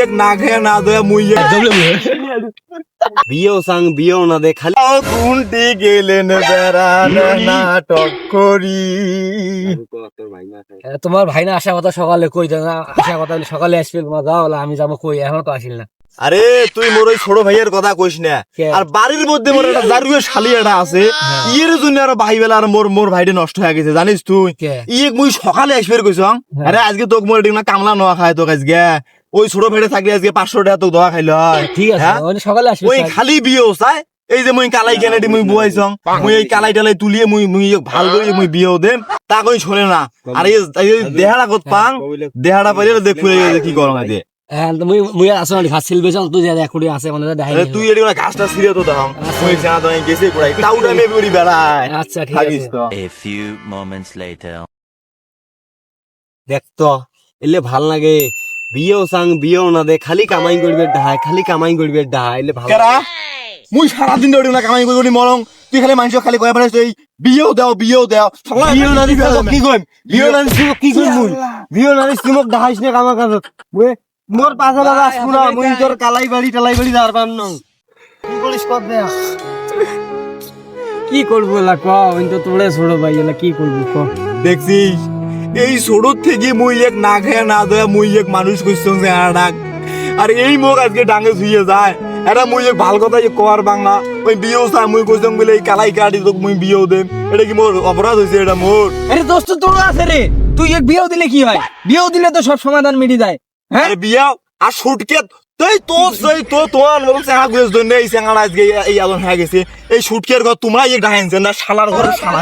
এক না খেয়ে না দয়া মুই বিয়েও সাং বিয়েও না দে খালি কুন্টি গেলেন বেড়ানো নাটক করি। তোমার ভাই না আসা কথা সকালে কই না, আসা কথা সকালে আসবে তোমার যাও, আমি যাবো কই, এখনো তো আসিল না। আরে তুই মোর ওই ছোট ভাইয়ের কথা কইস না, আর বাড়ির মধ্যে মোর একটা জারুয়ে শালি একটা আছে, ইয়ের জন্য আর ভাই বেলা আর মোর ভাইটা নষ্ট হয়ে গেছে জানিস তুই। ইয়ে মুই সকালে আসবে কইছ, আরে আজকে তোকে মোর না কামলা নোয়া খায় তোকে আজকে, ওই ছোট ভাইটা থাকলে আজকে 500 টাকা তোকে দোয়া খাইল। ঠিক আছে সকালে আসবে। ওই খালি বিয়ে চাই, এই যে মুই কালাই কেনেডি মুই বুয়াইছং, মুই এই কালাই টালাই তুলিয়ে মুই ভাল করে মুই বিয়েও দেম, তা কই শোনে না। আর এই দেহাড়া কত পাং, দেহাড়া পাইলে দেখু কি গরম আছে। হ্যাঁ মুই আসলে ঘাস ছিলবে তো যে এক কোটি আছে মানে দেখাই। তুই এডি না ঘাসটা ছিড়ে তো দাও, মুই জানা তো গেছে পড়াই টাউটা মে বিড়ি বেড়ায়। আচ্ছা ঠিক আছে। A few moments later. দেখ তো এলে ভাল লাগে, বিয়েও সাং বিয়েও না দে খালি কামাই করবে ডাহাই, খালি কামাই করবে ডাহাই এলে ভালো। কেরা মুই সারা দিন ধরে না কামাই করি মরং, তুই খালি মানুষ খালি কয় পারিস তুই বিয়েও দাও বিয়েও দাও। বিয়েও না দিছ কি কইম, বিয়েও না দিছ কি কইম মুই, বিয়েও না দিছ মোক ডাহাইছ না কামা কাজ মুই মোর পাছা লাগা শুনা মুই তোর কালাই বাড়ি যার পাম ন কি করিস কর দে। কি করবো লা ক, ওই তো তোরে ছোড়ো ভাই এলা কি করবো ক। দেখছিস এই ছোট থেকে মুই এক না খেয়ে না দয়া মুই এক মানুষ কইছং যে ডাক, আর এই মুখ আজকে ডাঙে শুয়ে যায়। এটা মুই এক ভাল কথা কর বাংলা, ওই বিয়েও চাই মুই কইছং বলে এই কালাই কাটি তোক মুই বিয়েও দেম, এটা কি মোর অপরাধ হইছে? এটা মোর আরে দোস্ত তোর আছে রে, তুই এক বিয়েও দিলে কি হয়? বিয়েও দিলে তো সব সমাধান মিটে যায়। হ্যাঁ বিয়া আর সুটকে তুই তোমার মরম চেঙ্গা গুয়েছ জন্য এই চেঙ্গাটা আজকে এই আদন হয়ে গেছে। এই সুটকের ঘর তোমরা এক ডাহাইছে না, শালার ঘর শালা